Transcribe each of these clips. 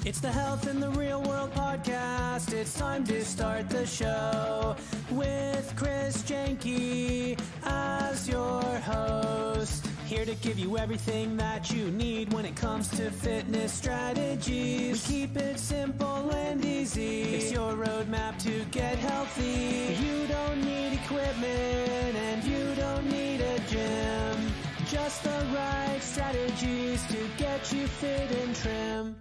It's the Health in the Real World podcast. It's time to start the show with Chris Janke as your host. Here to give you everything that you need when it comes to fitness strategies. We keep it simple and easy. It's your roadmap to get healthy. You don't need equipment and you don't need a gym. Just the right strategies to get you fit and trim.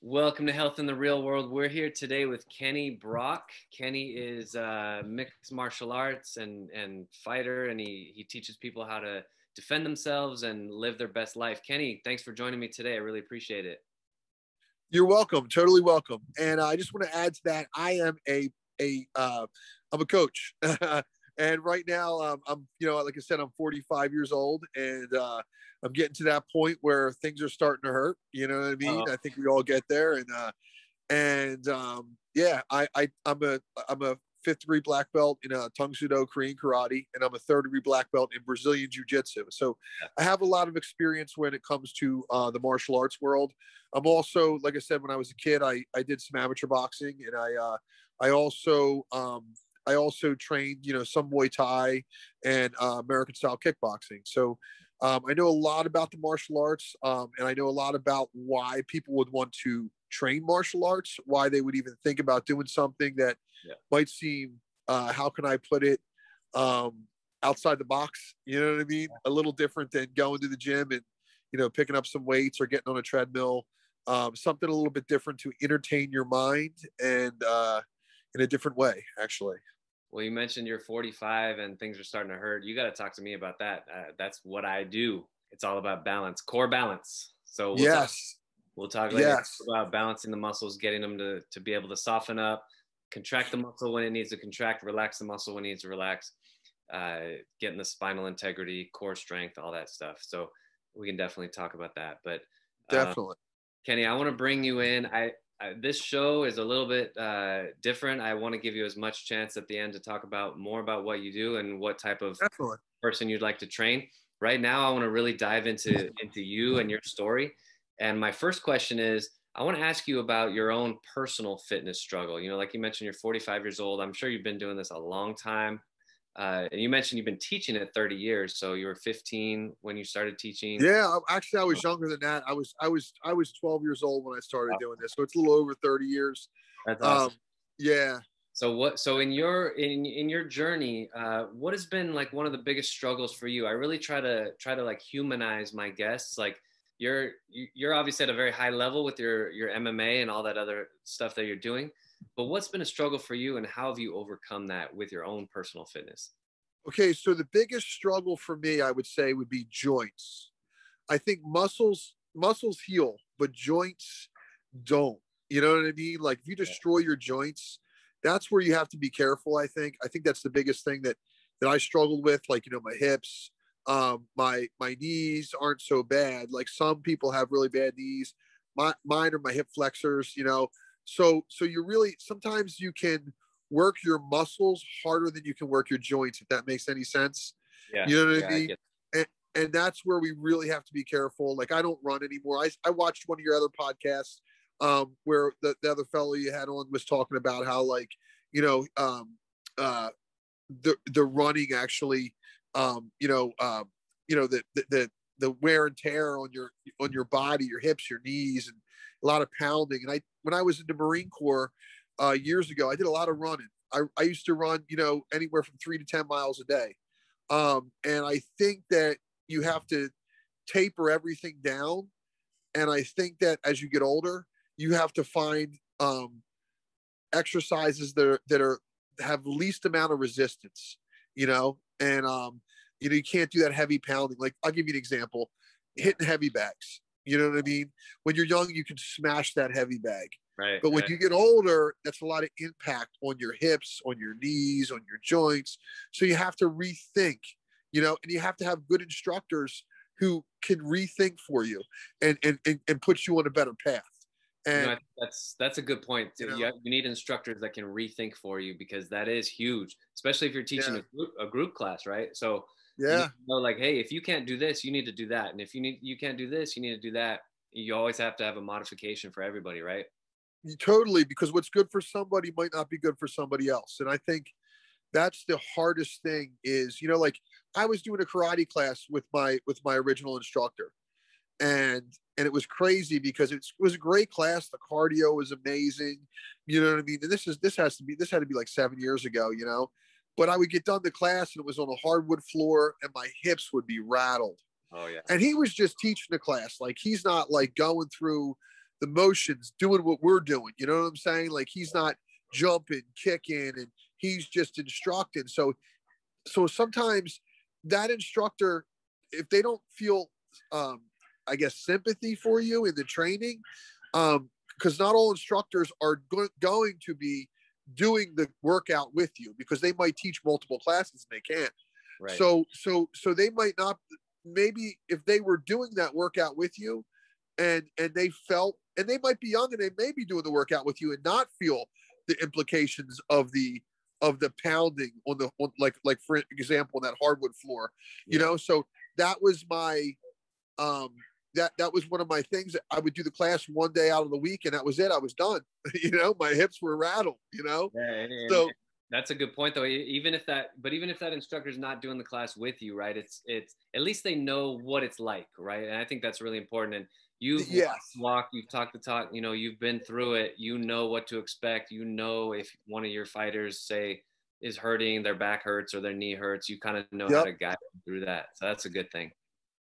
Welcome to Health in the Real World. We're here today with Kenny Brach. Kenny is mixed martial arts and fighter, and he teaches people how to defend themselves and live their best life. Kenny, thanks for joining me today. I really appreciate it. You're welcome. Totally welcome. And I just want to add to that, I am I'm a coach. And right now, I'm, like I said, I'm 45 years old, and I'm getting to that point where things are starting to hurt. You know what I mean? I think we all get there. I'm a 5th degree black belt in Tung Sudo, Korean karate, and I'm a 3rd degree black belt in Brazilian jiu-jitsu. So I have a lot of experience when it comes to the martial arts world. I'm also, like I said, when I was a kid, I did some amateur boxing, and I also trained, some Muay Thai and American style kickboxing. So I know a lot about the martial arts, and I know a lot about why people would want to train martial arts, why they would even think about doing something that might seem, how can I put it, outside the box, you know what I mean? A little different than going to the gym and, picking up some weights or getting on a treadmill, something a little bit different to entertain your mind and in a different way, actually. Well, you mentioned you're 45 and things are starting to hurt. You got to talk to me about that. That's what I do. It's all about balance, core balance. So we'll talk later about balancing the muscles, getting them to be able to soften up, contract the muscle when it needs to contract, relax the muscle when it needs to relax, getting the spinal integrity, core strength, all that stuff. So we can definitely talk about that. But definitely, Kenny, I want to bring you in. This show is a little bit different. I want to give you as much chance at the end to talk about more about what you do and what type of person you'd like to train. Right now, I want to really dive into you and your story. And my first question is, I want to ask you about your own personal fitness struggle. Like you mentioned, you're 45 years old. I'm sure you've been doing this a long time. And you mentioned you've been teaching it 30 years. So you were 15 when you started teaching. Yeah, actually, I was younger than that. I was 12 years old when I started doing this. So it's a little over 30 years. That's awesome. Yeah. So in your journey, what has been like one of the biggest struggles for you? I really try to like humanize my guests. Like you're obviously at a very high level with your MMA and all that other stuff that you're doing. But what's been a struggle for you, and how have you overcome that with your own personal fitness? Okay, so the biggest struggle for me, I would say, would be joints. I think muscles heal, but joints don't. You know what I mean? Like if you destroy your joints, that's where you have to be careful. I think that's the biggest thing that I struggled with. Like, my hips, my knees aren't so bad. Like some people have really bad knees. Mine are my hip flexors, So you really, sometimes you can work your muscles harder than you can work your joints, if that makes any sense. Yeah. You know what I mean? And that's where we really have to be careful. Like I don't run anymore. I watched one of your other podcasts where the other fellow you had on was talking about how the running actually, the wear and tear on your body, your hips, your knees, and a lot of pounding. And when I was in the Marine Corps years ago, I did a lot of running. I used to run, anywhere from 3 to 10 miles a day. And I think that you have to taper everything down. And I think that as you get older, you have to find exercises that have least amount of resistance, and you can't do that heavy pounding. Like I'll give you an example, hitting heavy bags. You know what I mean? When you're young, you can smash that heavy bag. Right. But when you get older, that's a lot of impact on your hips, on your knees, on your joints. So you have to rethink, and you have to have good instructors who can rethink for you and put you on a better path. And that's a good point. You need instructors that can rethink for you, because that is huge, especially if you're teaching a group class, right? So like, hey, if you can't do this, you need to do that, and if you can't do this, you need to do that. you always have to have a modification for everybody, right? Totally, because what's good for somebody might not be good for somebody else. And I think that's the hardest thing is, like I was doing a karate class with my original instructor, and it was crazy because it was a great class. The cardio was amazing. You know what I mean? And this had to be like 7 years ago, but I would get done the class and it was on a hardwood floor and my hips would be rattled. Oh yeah. And he was just teaching the class. Like he's not like going through the motions, doing what we're doing. You know what I'm saying? Like he's not jumping, kicking, and he's just instructing. So sometimes that instructor, if they don't feel, I guess, sympathy for you in the training, because not all instructors are going to be doing the workout with you because they might teach multiple classes and they can't. Right. So they might not, maybe if they were doing that workout with you and they felt, and they might be young and they may be doing the workout with you and not feel the implications of the pounding on like for example, on that hardwood floor, so that was my, that was one of my things. That I would do the class one day out of the week and that was it. I was done. My hips were rattled, Yeah, so that's a good point though. Even if that instructor is not doing the class with you, right? It's at least they know what it's like, right? And I think that's really important. And you've walked, you've talked the talk, you've been through it. You know what to expect. If one of your fighters say is hurting, their back hurts or their knee hurts, you kind of know how to guide them through that. So that's a good thing.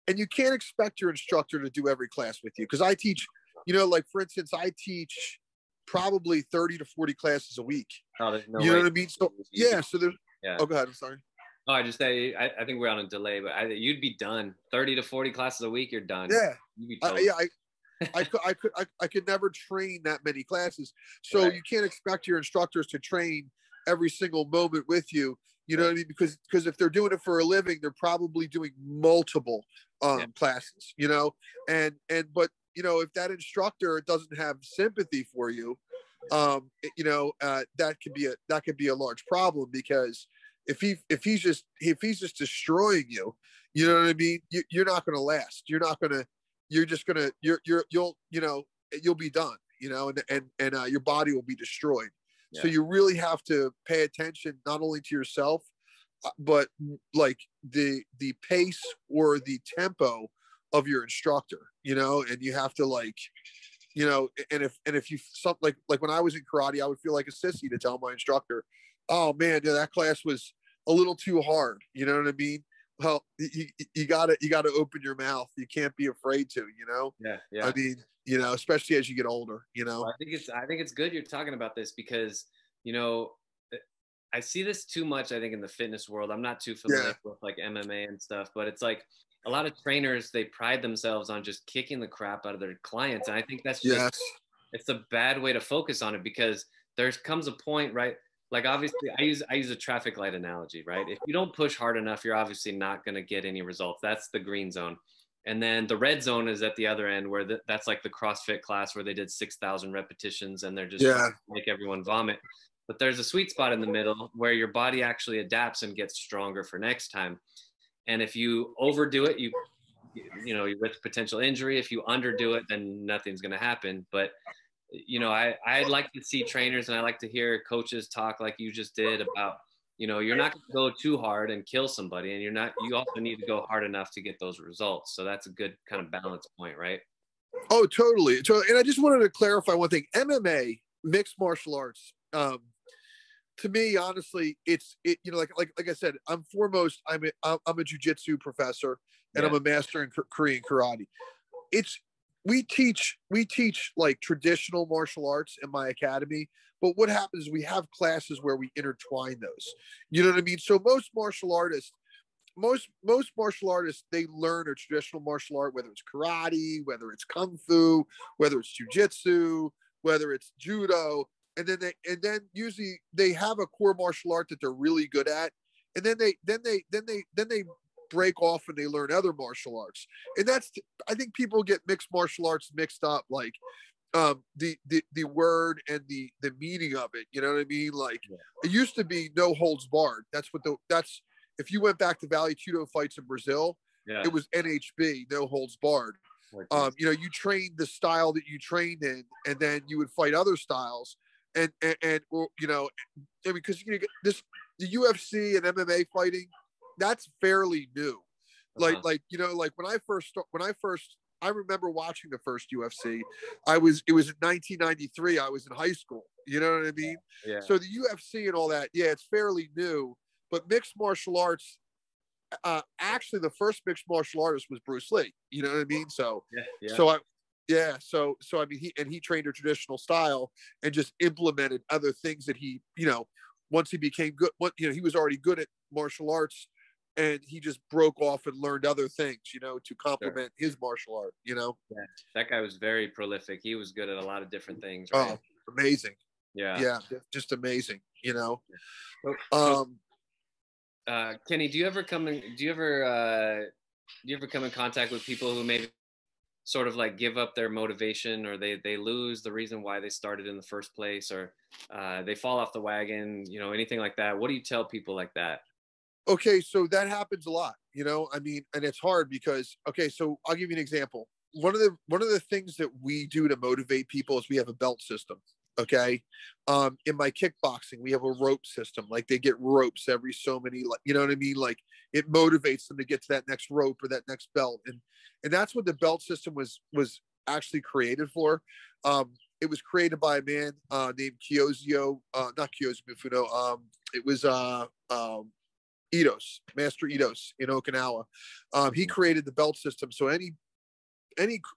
And you can't expect your instructor to do every class with you. Cause I teach, like for instance, I teach probably 30 to 40 classes a week. Oh, there's no you know way. what I mean? So yeah. So there's, oh, go ahead. I'm sorry. Oh, I just say, I think we're on a delay, but you'd be done 30 to 40 classes a week. You're done. Yeah. You'd be totally... I could never train that many classes. So you can't expect your instructors to train every single moment with you. You know what I mean? Because if they're doing it for a living, they're probably doing multiple classes, but if that instructor doesn't have sympathy for you, that could be a large problem, because if he's just destroying you, you know what I mean? You're not going to last. You'll be done, and your body will be destroyed. Yeah. So you really have to pay attention not only to yourself, but like the pace or the tempo of your instructor, and you have to and if you something like when I was in karate, I would feel like a sissy to tell my instructor, oh man, that class was a little too hard. You know what I mean? Well, you gotta open your mouth. You can't be afraid to, Yeah. I mean, especially as you get older, Well, I think it's good you're talking about this because, I see this too much, I think, in the fitness world. I'm not too familiar with like MMA and stuff, but it's like a lot of trainers, they pride themselves on just kicking the crap out of their clients. And I think that's just, it's a bad way to focus on it, because there comes a point, right? Like obviously I use a traffic light analogy, right? If you don't push hard enough, you're obviously not going to get any results. That's the green zone. And then the red zone is at the other end, where that's like the CrossFit class where they did 6,000 repetitions and they're just trying to make everyone vomit. But there's a sweet spot in the middle where your body actually adapts and gets stronger for next time. And if you overdo it, you risk potential injury. If you underdo it, then nothing's going to happen. But I like to see trainers, and I like to hear coaches talk like you just did about, you're not going to go too hard and kill somebody, and you also need to go hard enough to get those results. So that's a good kind of balance point, right? Oh, totally. And I just wanted to clarify one thing. MMA, mixed martial arts, to me, honestly, like I said, I'm a jiu-jitsu professor, and I'm a master in Korean karate. We teach like traditional martial arts in my academy, but what happens is we have classes where we intertwine those. You know what I mean? So most martial artists, they learn a traditional martial art, whether it's karate, whether it's kung fu, whether it's jiu-jitsu, whether it's judo. And then usually they have a core martial art that they're really good at, and then they break off and they learn other martial arts. And I think people get mixed martial arts mixed up, like the word and the meaning of it. You know what I mean? Like it used to be no holds barred. That's if you went back to Vale Tudo fights in Brazil, it was NHB, no holds barred. You know, you trained the style that you trained in, and then you would fight other styles, and you know, because you get this, the UFC and MMA fighting, that's fairly new. Like you know, like when I first I remember watching the first UFC. It was in 1993. I was in high school. You know what I mean? Yeah. So the UFC and all that, yeah, it's fairly new. But mixed martial arts, actually, the first mixed martial artist was Bruce Lee. You know what I mean? So, so I mean, he trained a traditional style and just implemented other things that he, you know, once he became good, you know, he was already good at martial arts, and he just broke off and learned other things, you know, to complement his martial art, you know. Yeah, that guy was very prolific. He was good at a lot of different things, right? Oh, amazing. Yeah, just amazing, you know. Kenny, do you ever come in contact with people who maybe sort of like give up their motivation, or they lose the reason why they started in the first place, or they fall off the wagon, you know, anything like that? What do you tell people like that? Okay, so that happens a lot, you know. I mean, and it's hard because, okay, so I'll give you an example. One of the things that we do to motivate people is we have a belt system. Okay. In my kickboxing, we have a rope system. Like, they get ropes every so many, like, you know what I mean? Like, it motivates them to get to that next rope or that next belt. And that's what the belt system was actually created for. It was created by a man named not Kiyoshi Mifuno. It was Itos, Master Itos in Okinawa. He created the belt system. So any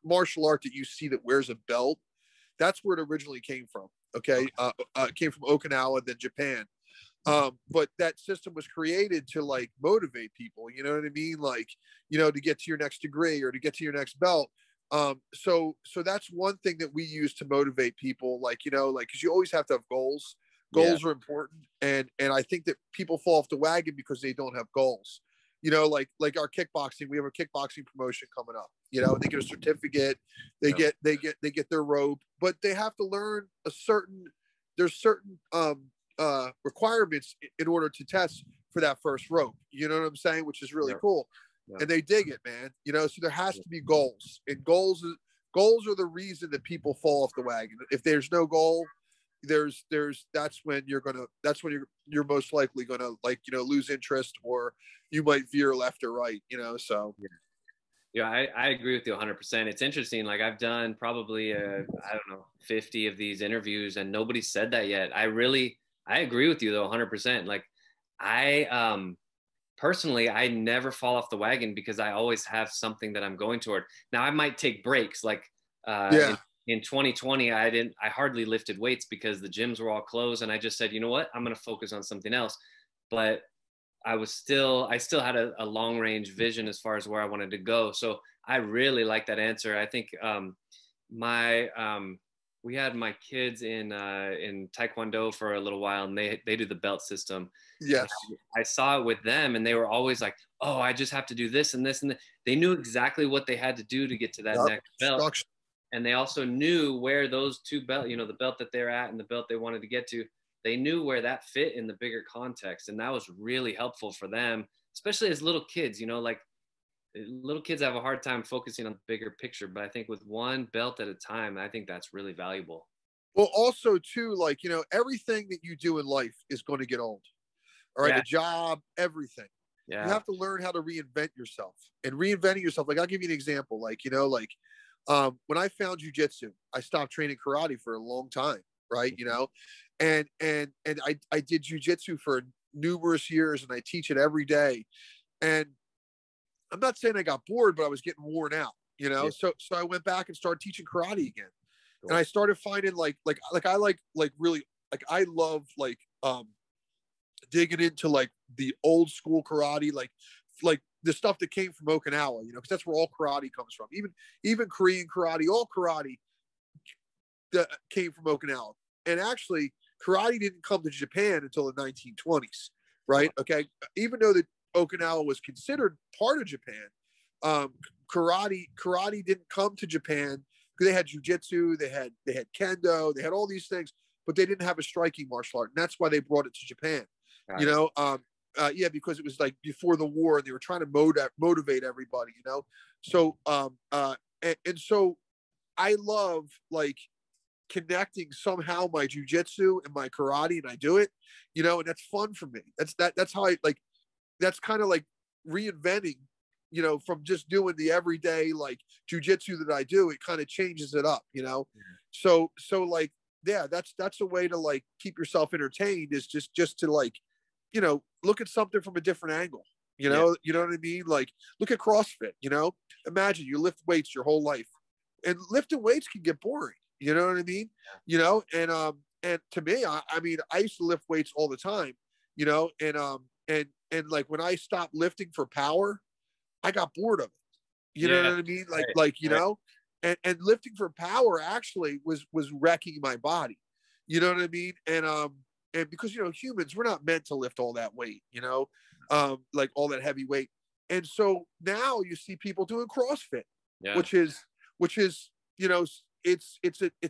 martial art that you see that wears a belt, that's where it originally came from. Okay. It came from Okinawa, then Japan. But that system was created to, like, motivate people, you know what I mean? Like, you know, to get to your next degree or to get to your next belt. So that's one thing that we use to motivate people, like, you know, like, cause you always have to have goals. Goals are important. And I think that people fall off the wagon because they don't have goals. You know, like our kickboxing, we have a kickboxing promotion coming up. You know, they get a certificate, they get their rope, but they have to learn there's certain requirements in order to test for that first rope. You know what I'm saying? Which is really cool. And they dig it, man. You know, so there has to be goals, and goals are the reason that people fall off the wagon. If there's no goal, that's when you're most likely gonna, like, you know, lose interest, or you might veer left or right, you know. So I agree with you 100%. It's interesting. Like, I've done probably I don't know, 50 of these interviews, and nobody said that yet. I agree with you though 100%. Like, I personally, I never fall off the wagon because I always have something that I'm going toward. Now, I might take breaks, like in 2020, I hardly lifted weights because the gyms were all closed, and I just said, you know what, I'm going to focus on something else. But I still had a long range vision as far as where I wanted to go. So I really like that answer. I think we had my kids in Taekwondo for a little while, and they do the belt system. Yes. I saw it with them, and they were always like, oh, I just have to do this and this and that. They knew exactly what they had to do to get to that next belt. And they also knew where those two belts, you know, the belt that they're at and the belt they wanted to get to, they knew where that fit in the bigger context. And that was really helpful for them, especially as little kids. You know, like, little kids have a hard time focusing on the bigger picture, but I think with one belt at a time, I think that's really valuable. Well, also too, like, you know, everything that you do in life is going to get old. All right. A job, everything. You have to learn how to reinvent yourself. And reinventing yourself, like, I'll give you an example. Like, you know, like, when I found jujitsu, I stopped training karate for a long time, right? You know, and I did jujitsu for numerous years, and I teach it every day. And I'm not saying I got bored, but I was getting worn out, you know. So I went back and started teaching karate again. Cool. And I started finding like I love digging into like the old school karate, like the stuff that came from Okinawa, you know, because that's where all karate comes from. Even Korean karate, all karate that came from Okinawa. And actually, karate didn't come to Japan until the 1920s, right? Okay, even though that Okinawa was considered part of Japan, karate didn't come to Japan because they had jujitsu, they had kendo, they had all these things, but they didn't have a striking martial art, and that's why they brought it to Japan. Right. You know, because it was like before the war, and they were trying to motivate everybody, you know. So and so I love like connecting somehow my jujitsu and my karate, and I do it, you know, and that's fun for me. That's how I like, that's kind of like reinventing, you know, from just doing the everyday like jujitsu that I do, it kind of changes it up, you know? So like, yeah, that's a way to like keep yourself entertained, is just to like, you know, look at something from a different angle, you know, you know what I mean? Like look at CrossFit, you know, imagine you lift weights your whole life, and lifting weights can get boring. You know what I mean? You know, and to me, I mean, I used to lift weights all the time, you know, and like when I stopped lifting for power, I got bored of it. You know what I mean? Like, you know, and lifting for power actually was wrecking my body. You know what I mean? And because, you know, humans, we're not meant to lift all that weight, you know, like all that heavy weight. And so now you see people doing CrossFit, which is, you know, it's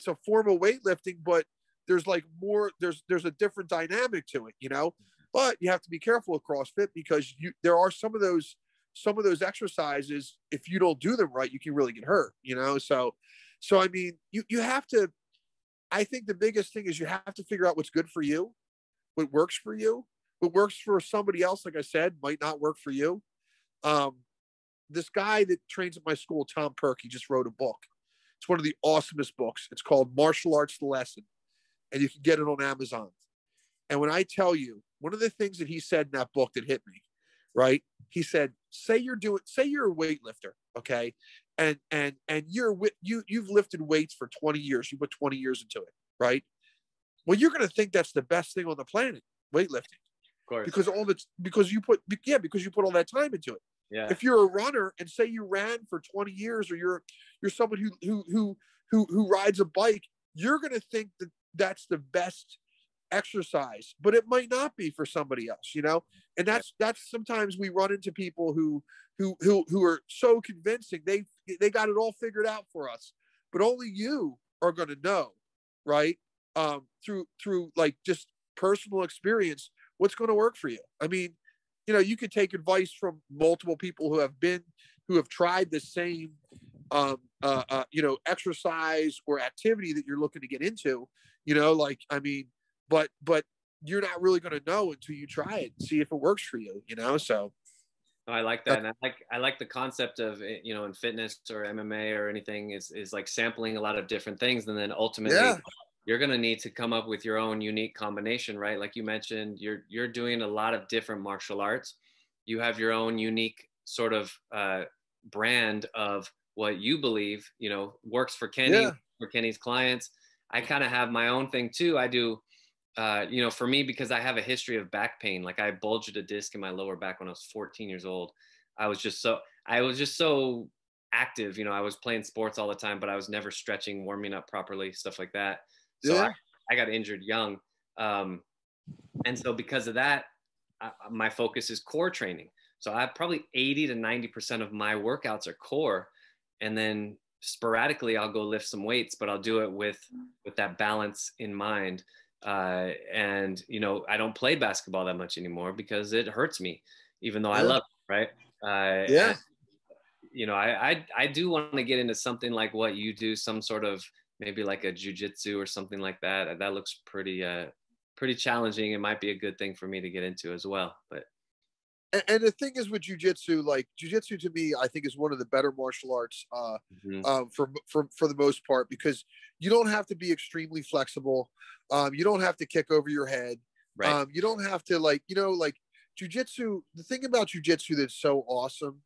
a form of weightlifting, but there's like more, there's a different dynamic to it, you know, but you have to be careful with CrossFit because there are some of those exercises, if you don't do them right, you can really get hurt, you know? So I mean, you have to, I think the biggest thing is you have to figure out what's good for you, what works for you. What works for somebody else, like I said, might not work for you. This guy that trains at my school, Tom Perk, he just wrote a book. It's one of the awesomest books. It's called Martial Arts: The Lesson, and you can get it on Amazon. And when I tell you, one of the things that he said in that book that hit me, right? He said, say you're a weightlifter, okay? And you've lifted weights for 20 years. You put 20 years into it, right? Well, you're going to think that's the best thing on the planet, weightlifting. Of course. Because you put all that time into it. Yeah. If you're a runner and say you ran for 20 years, or you're someone who rides a bike, you're going to think that that's the best exercise, but it might not be for somebody else, you know? And that's sometimes we run into people who are so convincing, they got it all figured out for us, but only you are going to know, right? Through like just personal experience, what's going to work for you. I mean, you know, you could take advice from multiple people who have tried the same, you know, exercise or activity that you're looking to get into, you know, like, I mean, but you're not really going to know until you try it and see if it works for you, you know? So. I like that. And I like the concept of, you know, in fitness or MMA or anything is like sampling a lot of different things. And then ultimately you're going to need to come up with your own unique combination, right? Like you mentioned, you're doing a lot of different martial arts. You have your own unique sort of brand of what you believe, you know, works for Kenny, for Kenny's clients. I kind of have my own thing too. I do, you know, for me, because I have a history of back pain. Like I bulged a disc in my lower back when I was 14 years old. I was just so active, you know, I was playing sports all the time, but I was never stretching, warming up properly, stuff like that. So I got injured young. And so because of that, my focus is core training. So I probably 80 to 90% of my workouts are core. And then sporadically I'll go lift some weights, but I'll do it with that balance in mind. And, you know, I don't play basketball that much anymore because it hurts me, even though I love it, right? And, you know, I do want to get into something like what you do, some sort of maybe like a jujitsu or something like that. That looks pretty challenging. It might be a good thing for me to get into as well. But and the thing is with jujitsu, like jujitsu to me, I think is one of the better martial arts for the most part, because you don't have to be extremely flexible. You don't have to kick over your head. Right. You don't have to, like, you know, like jujitsu. The thing about jujitsu that's so awesome,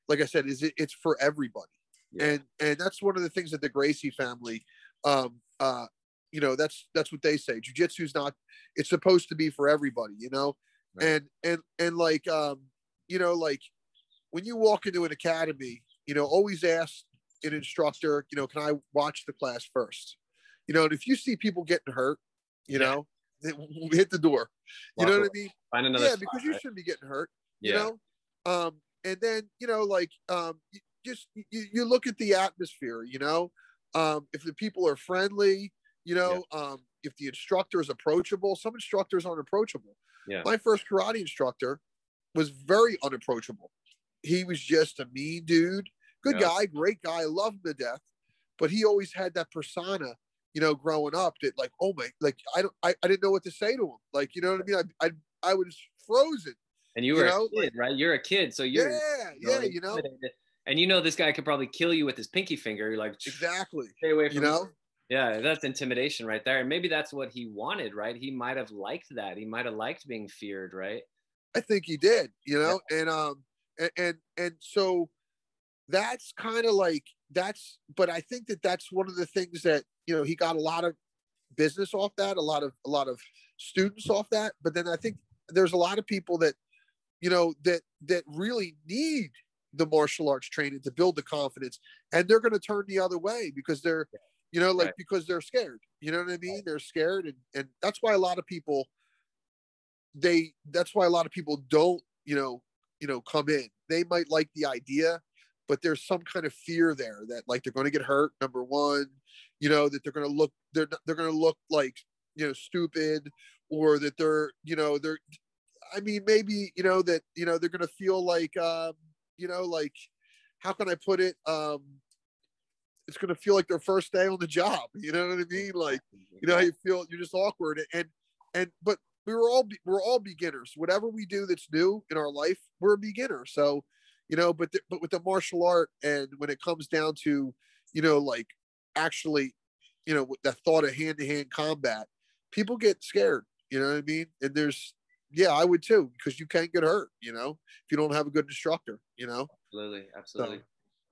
like I said, is it's for everybody. Yeah. And that's one of the things that the Gracie family, you know, that's what they say. Jiu-jitsu is not, it's supposed to be for everybody, you know? Right. And like, you know, like when you walk into an academy, you know, always ask an instructor, you know, can I watch the class first? You know, and if you see people getting hurt, you know, hit the door, you know what I mean? Find another spot, because you shouldn't be getting hurt, you know? And then, you know, like, you look at the atmosphere, you know, if the people are friendly, you know, if the instructor is approachable. Some instructors aren't approachable. My first karate instructor was very unapproachable. He was just a mean dude. Good guy, great guy. I love him to death. But he always had that persona, you know, growing up that like, oh my, like I didn't know what to say to him. Like, you know what I mean? I was frozen. And you were a kid, like, right? You're a kid, so you're you know. And you know this guy could probably kill you with his pinky finger. You're like, exactly. Stay away from you know. me. Yeah, that's intimidation right there. And maybe that's what he wanted, right? He might have liked that. He might have liked being feared, right? I think he did, you know, and so that's kind of like but I think that's one of the things that, you know, he got a lot of business off that, a lot of students off that. But then I think there's a lot of people that, you know, that really need the martial arts training to build the confidence, and they're going to turn the other way because they're, you know, like, because they're scared, you know what I mean? They're scared. And that's why a lot of people, don't, you know, come in. They might like the idea, but there's some kind of fear there that like, they're going to get hurt. Number one, you know, that they're going to look like, you know, stupid, or that I mean, maybe, you know, that, you know, they're going to feel like, you know, like, how can I put it? It's going to feel like their first day on the job. You know what I mean? Like, you know how you feel, you're just awkward. But we're all beginners. Whatever we do that's new in our life, we're a beginner. So, you know, but with the martial art, and when it comes down to, you know, like, actually, you know, the thought of hand-to-hand combat, people get scared, you know what I mean? And I would too, because you can get hurt, you know, if you don't have a good instructor, you know? Absolutely. So,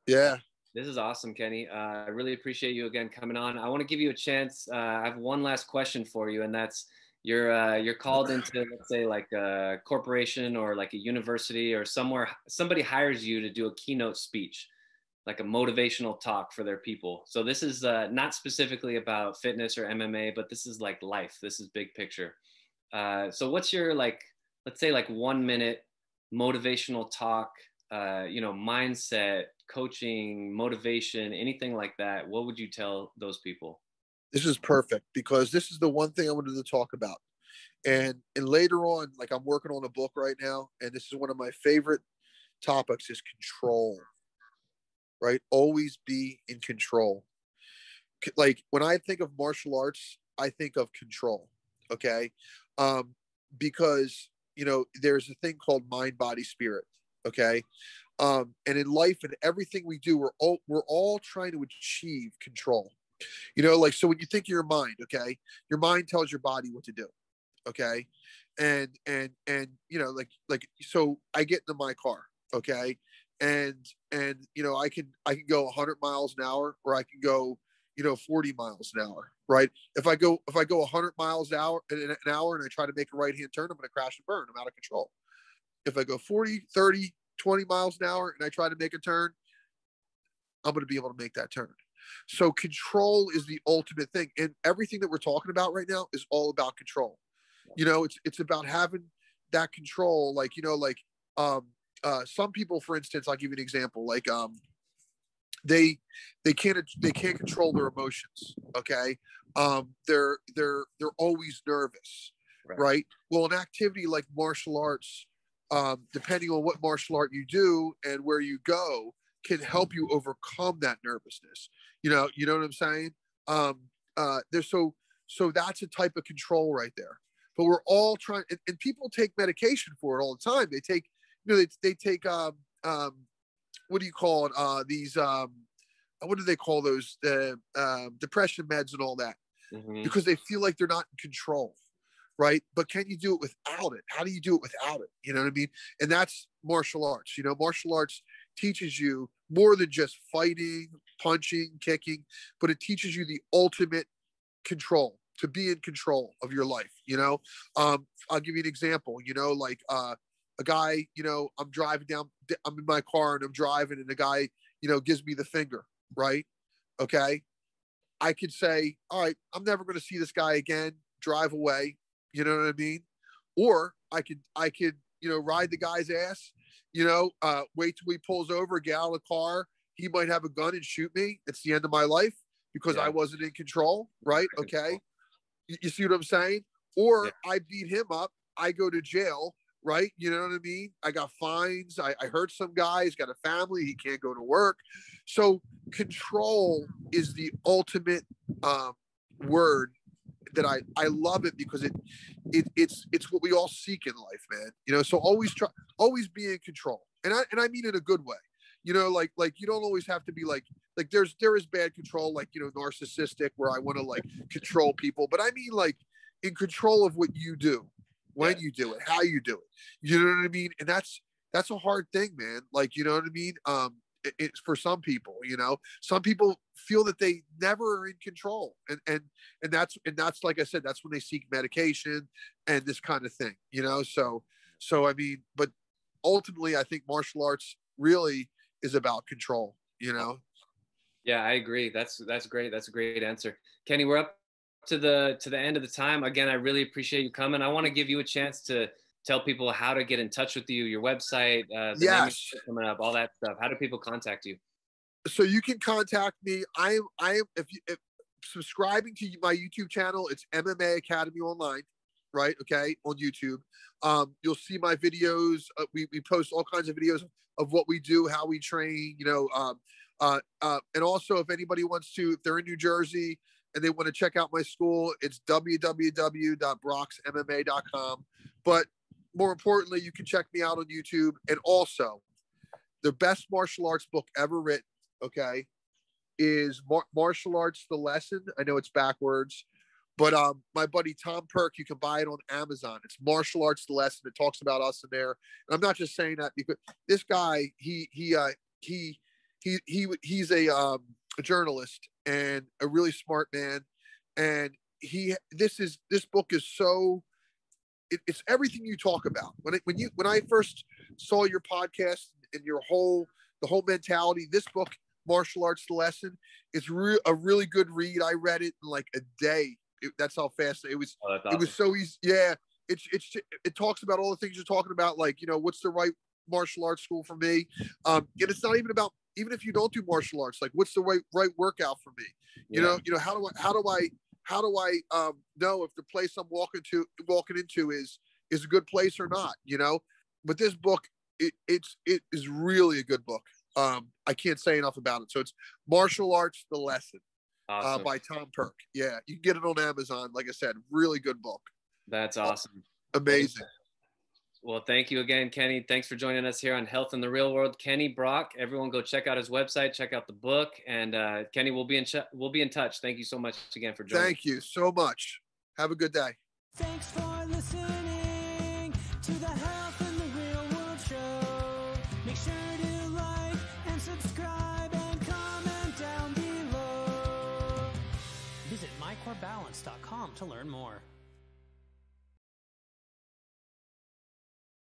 yeah. This is awesome, Kenny. I really appreciate you again coming on. I want to give you a chance. I have one last question for you, and that's, you're called into, let's say, like a corporation or like a university or somewhere. Somebody hires you to do a keynote speech, like a motivational talk for their people. So this is not specifically about fitness or MMA, but this is like life. This is big picture. So what's your, like, let's say, like 1 minute motivational talk, you know, mindset, coaching, motivation, anything like that? What would you tell those people? This is perfect, because this is the one thing I wanted to talk about. And later on, like, I'm working on a book right now, and this is one of my favorite topics, is control, right? Always be in control. Like, when I think of martial arts, I think of control. Okay. Because, you know, there's a thing called mind, body, spirit. Okay. And in life and everything we do, we're all trying to achieve control. You know, like, so when you think of your mind, okay, your mind tells your body what to do. Okay. And you know, like, so I get into my car. Okay. And, you know, I can go 100 miles an hour, or I can go, you know, 40 miles an hour. Right. If I go 100 miles an hour and I try to make a right-hand turn, I'm going to crash and burn. I'm out of control. If I go 40, 30, 20 miles an hour and I try to make a turn, I'm going to be able to make that turn. So control is the ultimate thing. And everything that we're talking about right now is all about control. You know, it's about having that control. Like, you know, like, some people, for instance, I'll give you an example. Like, they can't control their emotions. Okay. They're always nervous. Right. Well, an activity like martial arts, depending on what martial art you do and where you go, can help you overcome that nervousness. You know what I'm saying? There's so that's a type of control right there. But we're all trying, and people take medication for it all the time. They take, you know, they take, what do you call it? These, what do they call those? Depression meds and all that, because they feel like they're not in control. Right. But can you do it without it? How do you do it without it? You know what I mean? And that's martial arts. You know, martial arts teaches you more than just fighting, punching, kicking, but it teaches you the ultimate control, to be in control of your life. You know, I'll give you an example. You know, like, a guy, you know, I'm in my car and I'm driving, and the guy, you know, gives me the finger. Right. Okay. I could say, all right, I'm never going to see this guy again, drive away. You know what I mean? Or I could, you know, ride the guy's ass, you know, wait till he pulls over, get out of the car. He might have a gun and shoot me. It's the end of my life because I wasn't in control. Right. Okay. You see what I'm saying? Or I beat him up. I go to jail. right? You know what I mean? I got fines. I hurt some guy. He's got a family. He can't go to work. So control is the ultimate word that I love it, because it's what we all seek in life, man. You know, so always be in control. And I mean in a good way. You know, like you don't always have to be like there is bad control, like, you know, narcissistic, where I want to like control people. But I mean like in control of what you do, when you do it, how you do it. You know what I mean? And that's a hard thing, man. Like, you know what I mean? It's for some people, you know, some people feel that they never are in control. And that's like I said, that's when they seek medication and this kind of thing, you know? So I mean, but ultimately I think martial arts really is about control, you know? Yeah, I agree. That's great. That's a great answer. Kenny, we're up to the end of the time. Again, I really appreciate you coming. I want to give you a chance to tell people how to get in touch with you, your website, the name coming up, all that stuff. How do people contact you? So you can contact me. I am if subscribing to my YouTube channel, it's MMA Academy Online, right? Okay, on YouTube. You'll see my videos. We post all kinds of videos of what we do, how we train, you know, and also if anybody wants to, if they're in New Jersey and they want to check out my school, it's www.brachmma.com. But more importantly, you can check me out on YouTube. And also, the best martial arts book ever written, okay, is Martial Arts, The Lesson. I know it's backwards, but my buddy Tom Perk, you can buy it on Amazon. It's Martial Arts, The Lesson. It talks about us in there. And I'm not just saying that because this guy, he's a journalist and a really smart man. And this book is so, it's everything you talk about. When I first saw your podcast and the whole mentality, this book, Martial Arts, The Lesson, is a really good read. I read it in like a day. That's how fast it was. Oh, awesome. It was so easy. Yeah. It talks about all the things you're talking about. Like, you know, what's the right martial arts school for me? And it's not even about, even if you don't do martial arts, like what's the right workout for me? You know, how do I know if the place I'm walking into is a good place or not, you know? But this book, it is really a good book. I can't say enough about it. So it's Martial Arts, The Lesson, awesome. By Tom Perk. Yeah. You can get it on Amazon. Like I said, really good book. That's awesome. Amazing. Well, thank you again, Kenny. Thanks for joining us here on Health in the Real World. Kenny Brach. Everyone go check out his website, check out the book. And Kenny, we'll be in touch. Thank you so much again for joining. Thank you so much. Have a good day. Thanks for listening to the Health in the Real World show. Make sure to like and subscribe and comment down below. Visit mycorebalance.com to learn more.